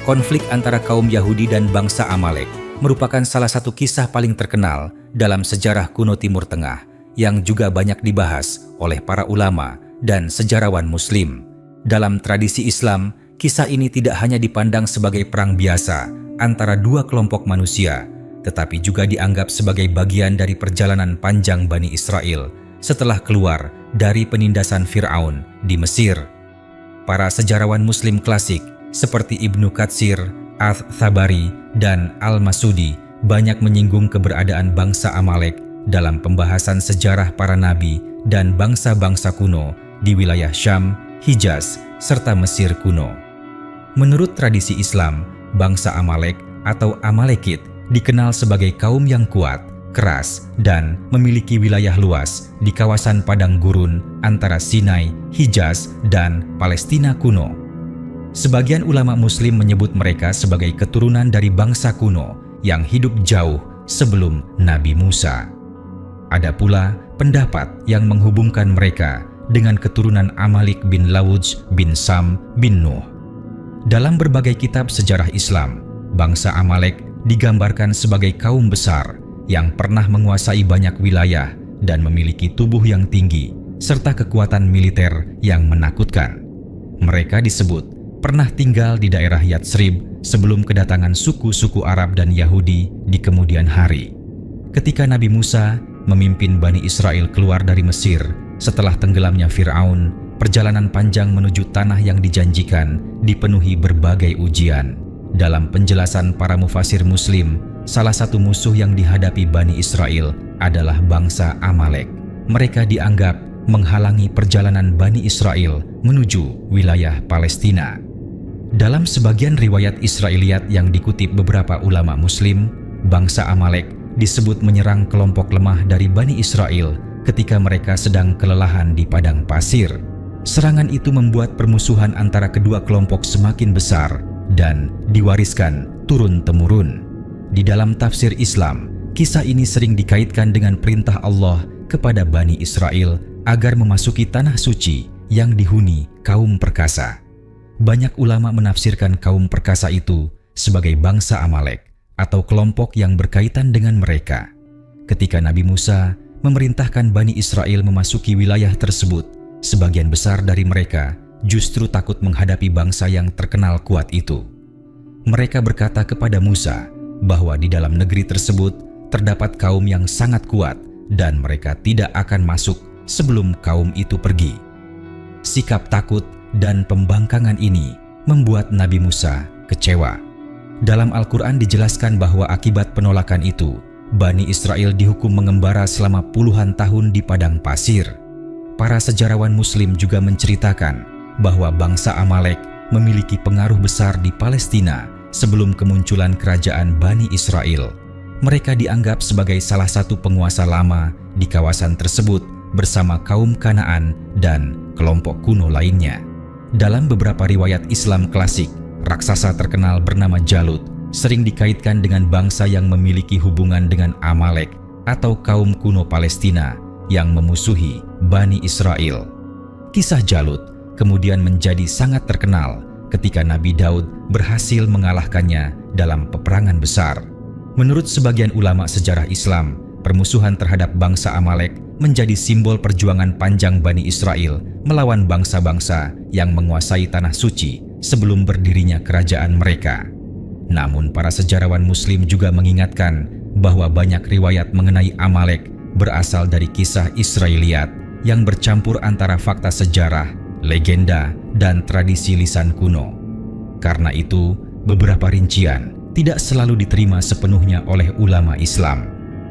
Konflik antara kaum Yahudi dan bangsa Amalek merupakan salah satu kisah paling terkenal dalam sejarah kuno Timur Tengah yang juga banyak dibahas oleh para ulama dan sejarawan Muslim. Dalam tradisi Islam, kisah ini tidak hanya dipandang sebagai perang biasa antara dua kelompok manusia, tetapi juga dianggap sebagai bagian dari perjalanan panjang Bani Israel setelah keluar dari penindasan Fir'aun di Mesir. Para sejarawan Muslim klasik seperti Ibnu Katsir, Ats-Tsabari, dan Al-Masudi banyak menyinggung keberadaan bangsa Amalek dalam pembahasan sejarah para nabi dan bangsa-bangsa kuno di wilayah Syam, Hijaz, serta Mesir kuno. Menurut tradisi Islam, bangsa Amalek atau Amalekit dikenal sebagai kaum yang kuat, keras, dan memiliki wilayah luas di kawasan padang gurun antara Sinai, Hijaz, dan Palestina kuno. Sebagian ulama Muslim menyebut mereka sebagai keturunan dari bangsa kuno yang hidup jauh sebelum Nabi Musa. Ada pula pendapat yang menghubungkan mereka dengan keturunan Amalik bin Lawuj bin Sam bin Nuh. Dalam berbagai kitab sejarah Islam, bangsa Amalek digambarkan sebagai kaum besar yang pernah menguasai banyak wilayah dan memiliki tubuh yang tinggi serta kekuatan militer yang menakutkan. Mereka disebut pernah tinggal di daerah Yatsrib sebelum kedatangan suku-suku Arab dan Yahudi di kemudian hari. Ketika Nabi Musa memimpin Bani Israel keluar dari Mesir setelah tenggelamnya Fir'aun, perjalanan panjang menuju tanah yang dijanjikan dipenuhi berbagai ujian. Dalam penjelasan para mufasir Muslim, salah satu musuh yang dihadapi Bani Israel adalah bangsa Amalek. Mereka dianggap menghalangi perjalanan Bani Israel menuju wilayah Palestina. Dalam sebagian riwayat Israiliyat yang dikutip beberapa ulama Muslim, bangsa Amalek disebut menyerang kelompok lemah dari Bani Israel ketika mereka sedang kelelahan di padang pasir. Serangan itu membuat permusuhan antara kedua kelompok semakin besar dan diwariskan turun-temurun. Di dalam tafsir Islam, kisah ini sering dikaitkan dengan perintah Allah kepada Bani Israel agar memasuki tanah suci yang dihuni kaum perkasa. Banyak ulama menafsirkan kaum perkasa itu sebagai bangsa Amalek atau kelompok yang berkaitan dengan mereka. Ketika Nabi Musa memerintahkan Bani Israel memasuki wilayah tersebut, sebagian besar dari mereka justru takut menghadapi bangsa yang terkenal kuat itu. Mereka berkata kepada Musa bahwa di dalam negeri tersebut terdapat kaum yang sangat kuat dan mereka tidak akan masuk sebelum kaum itu pergi. Sikap takut dan pembangkangan ini membuat Nabi Musa kecewa. Dalam Al-Quran dijelaskan bahwa akibat penolakan itu, Bani Israel dihukum mengembara selama puluhan tahun di padang pasir. Para sejarawan Muslim juga menceritakan bahwa bangsa Amalek memiliki pengaruh besar di Palestina sebelum kemunculan kerajaan Bani Israel. Mereka dianggap sebagai salah satu penguasa lama di kawasan tersebut bersama kaum Kanaan dan kelompok kuno lainnya. Dalam beberapa riwayat Islam klasik, raksasa terkenal bernama Jalut sering dikaitkan dengan bangsa yang memiliki hubungan dengan Amalek atau kaum kuno Palestina yang memusuhi Bani Israel. Kisah Jalut kemudian menjadi sangat terkenal ketika Nabi Daud berhasil mengalahkannya dalam peperangan besar. Menurut sebagian ulama sejarah Islam, permusuhan terhadap bangsa Amalek menjadi simbol perjuangan panjang Bani Israel melawan bangsa-bangsa yang menguasai tanah suci sebelum berdirinya kerajaan mereka. Namun para sejarawan Muslim juga mengingatkan bahwa banyak riwayat mengenai Amalek berasal dari kisah Israiliyat yang bercampur antara fakta sejarah, legenda, dan tradisi lisan kuno. Karena itu, beberapa rincian tidak selalu diterima sepenuhnya oleh ulama Islam.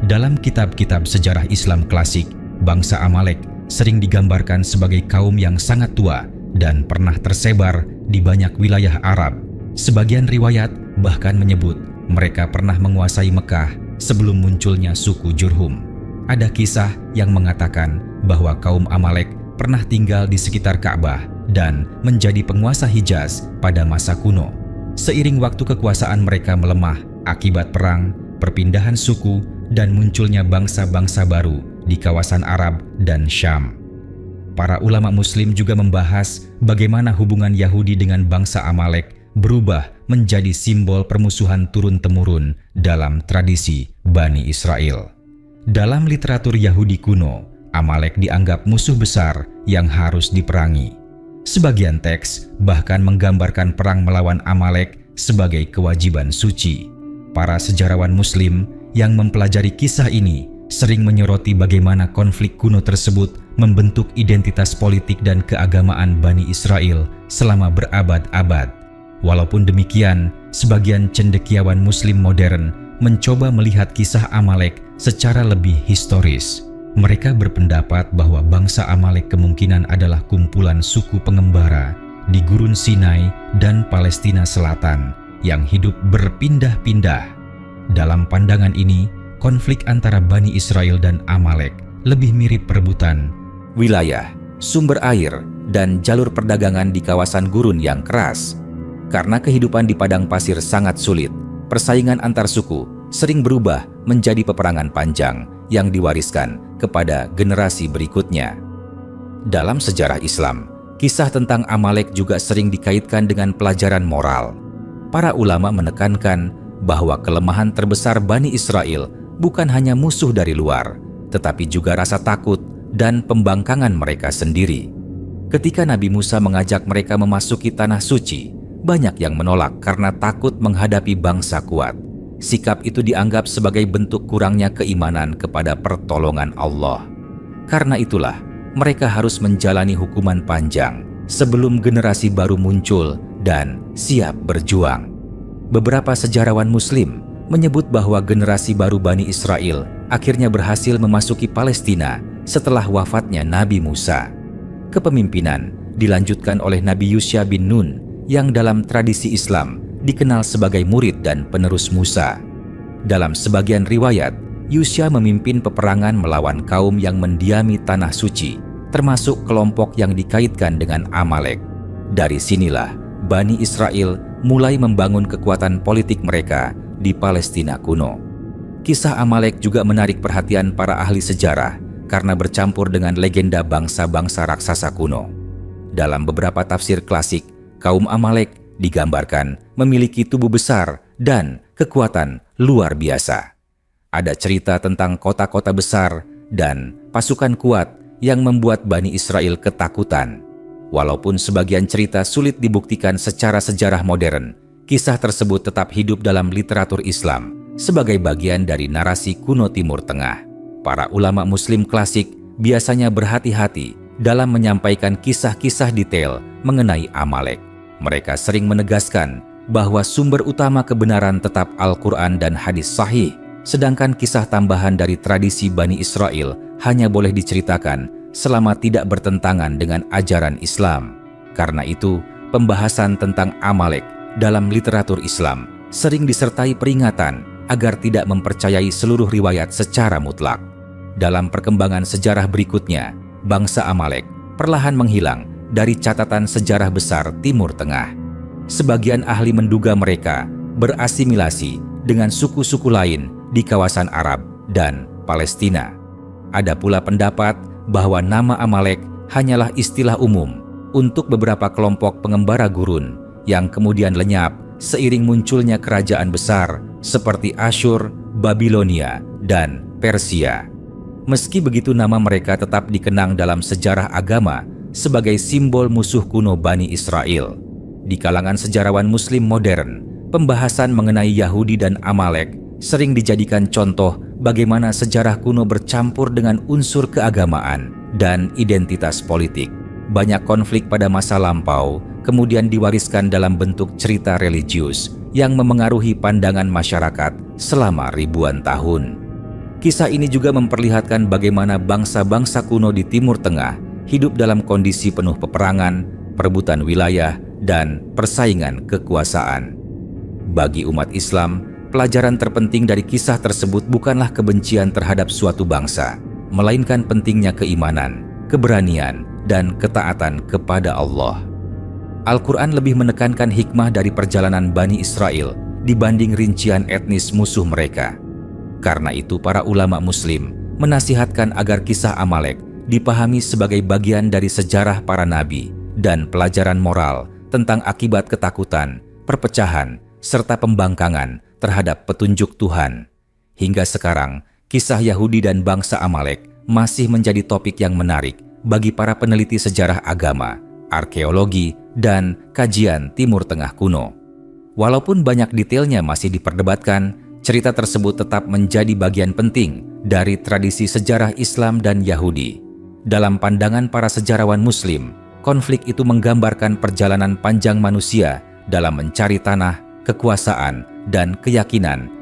Dalam kitab-kitab sejarah Islam klasik, bangsa Amalek sering digambarkan sebagai kaum yang sangat tua dan pernah tersebar di banyak wilayah Arab. Sebagian riwayat bahkan menyebut mereka pernah menguasai Mekah sebelum munculnya suku Jurhum. Ada kisah yang mengatakan bahwa kaum Amalek pernah tinggal di sekitar Ka'bah dan menjadi penguasa Hijaz pada masa kuno. Seiring waktu kekuasaan mereka melemah akibat perang, perpindahan suku, dan munculnya bangsa-bangsa baru di kawasan Arab dan Syam. Para ulama Muslim juga membahas bagaimana hubungan Yahudi dengan bangsa Amalek berubah menjadi simbol permusuhan turun-temurun dalam tradisi Bani Israel. Dalam literatur Yahudi kuno, Amalek dianggap musuh besar yang harus diperangi. Sebagian teks bahkan menggambarkan perang melawan Amalek sebagai kewajiban suci. Para sejarawan Muslim yang mempelajari kisah ini sering menyoroti bagaimana konflik kuno tersebut membentuk identitas politik dan keagamaan Bani Israel selama berabad-abad. Walaupun demikian, sebagian cendekiawan Muslim modern mencoba melihat kisah Amalek secara lebih historis. Mereka berpendapat bahwa bangsa Amalek kemungkinan adalah kumpulan suku pengembara di Gurun Sinai dan Palestina Selatan yang hidup berpindah-pindah. Dalam pandangan ini, konflik antara Bani Israel dan Amalek lebih mirip perebutan wilayah, sumber air, dan jalur perdagangan di kawasan gurun yang keras. Karena kehidupan di padang pasir sangat sulit, persaingan antar suku sering berubah menjadi peperangan panjang yang diwariskan kepada generasi berikutnya. Dalam sejarah Islam, kisah tentang Amalek juga sering dikaitkan dengan pelajaran moral. Para ulama menekankan bahwa kelemahan terbesar Bani Israel bukan hanya musuh dari luar, tetapi juga rasa takut dan pembangkangan mereka sendiri. Ketika Nabi Musa mengajak mereka memasuki tanah suci, banyak yang menolak karena takut menghadapi bangsa kuat. Sikap itu dianggap sebagai bentuk kurangnya keimanan kepada pertolongan Allah. Karena itulah, mereka harus menjalani hukuman panjang sebelum generasi baru muncul dan siap berjuang. Beberapa sejarawan Muslim menyebut bahwa generasi baru Bani Israel akhirnya berhasil memasuki Palestina setelah wafatnya Nabi Musa. Kepemimpinan dilanjutkan oleh Nabi Yusya bin Nun yang dalam tradisi Islam dikenal sebagai murid dan penerus Musa. Dalam sebagian riwayat, Yusya memimpin peperangan melawan kaum yang mendiami tanah suci, termasuk kelompok yang dikaitkan dengan Amalek. Dari sinilah Bani Israel mulai membangun kekuatan politik mereka di Palestina kuno. Kisah Amalek juga menarik perhatian para ahli sejarah karena bercampur dengan legenda bangsa-bangsa raksasa kuno. Dalam beberapa tafsir klasik, kaum Amalek digambarkan memiliki tubuh besar dan kekuatan luar biasa. Ada cerita tentang kota-kota besar dan pasukan kuat yang membuat Bani Israel ketakutan. Walaupun sebagian cerita sulit dibuktikan secara sejarah modern, kisah tersebut tetap hidup dalam literatur Islam sebagai bagian dari narasi kuno Timur Tengah. Para ulama Muslim klasik biasanya berhati-hati dalam menyampaikan kisah-kisah detail mengenai Amalek. Mereka sering menegaskan bahwa sumber utama kebenaran tetap Al-Quran dan hadis sahih, sedangkan kisah tambahan dari tradisi Bani Israel hanya boleh diceritakan selama tidak bertentangan dengan ajaran Islam. Karena itu, pembahasan tentang Amalek dalam literatur Islam sering disertai peringatan agar tidak mempercayai seluruh riwayat secara mutlak. Dalam perkembangan sejarah berikutnya, bangsa Amalek perlahan menghilang dari catatan sejarah besar Timur Tengah. Sebagian ahli menduga mereka berasimilasi dengan suku-suku lain di kawasan Arab dan Palestina. Ada pula pendapat bahwa nama Amalek hanyalah istilah umum untuk beberapa kelompok pengembara gurun yang kemudian lenyap seiring munculnya kerajaan besar seperti Asyur, Babilonia, dan Persia. Meski begitu, nama mereka tetap dikenang dalam sejarah agama sebagai simbol musuh kuno Bani Israel. Di kalangan sejarawan Muslim modern, pembahasan mengenai Yahudi dan Amalek sering dijadikan contoh bagaimana sejarah kuno bercampur dengan unsur keagamaan dan identitas politik. Banyak konflik pada masa lampau kemudian diwariskan dalam bentuk cerita religius yang memengaruhi pandangan masyarakat selama ribuan tahun. Kisah ini juga memperlihatkan bagaimana bangsa-bangsa kuno di Timur Tengah hidup dalam kondisi penuh peperangan, perebutan wilayah, dan persaingan kekuasaan. Bagi umat Islam, pelajaran terpenting dari kisah tersebut bukanlah kebencian terhadap suatu bangsa, melainkan pentingnya keimanan, keberanian, dan ketaatan kepada Allah. Al-Quran lebih menekankan hikmah dari perjalanan Bani Israel dibanding rincian etnis musuh mereka. Karena itu, para ulama Muslim menasihatkan agar kisah Amalek dipahami sebagai bagian dari sejarah para nabi dan pelajaran moral tentang akibat ketakutan, perpecahan, serta pembangkangan terhadap petunjuk Tuhan. Hingga sekarang, kisah Yahudi dan bangsa Amalek masih menjadi topik yang menarik bagi para peneliti sejarah agama, arkeologi, dan kajian Timur Tengah kuno. Walaupun banyak detailnya masih diperdebatkan, cerita tersebut tetap menjadi bagian penting dari tradisi sejarah Islam dan Yahudi. Dalam pandangan para sejarawan Muslim, konflik itu menggambarkan perjalanan panjang manusia dalam mencari tanah, kekuasaan, dan keyakinan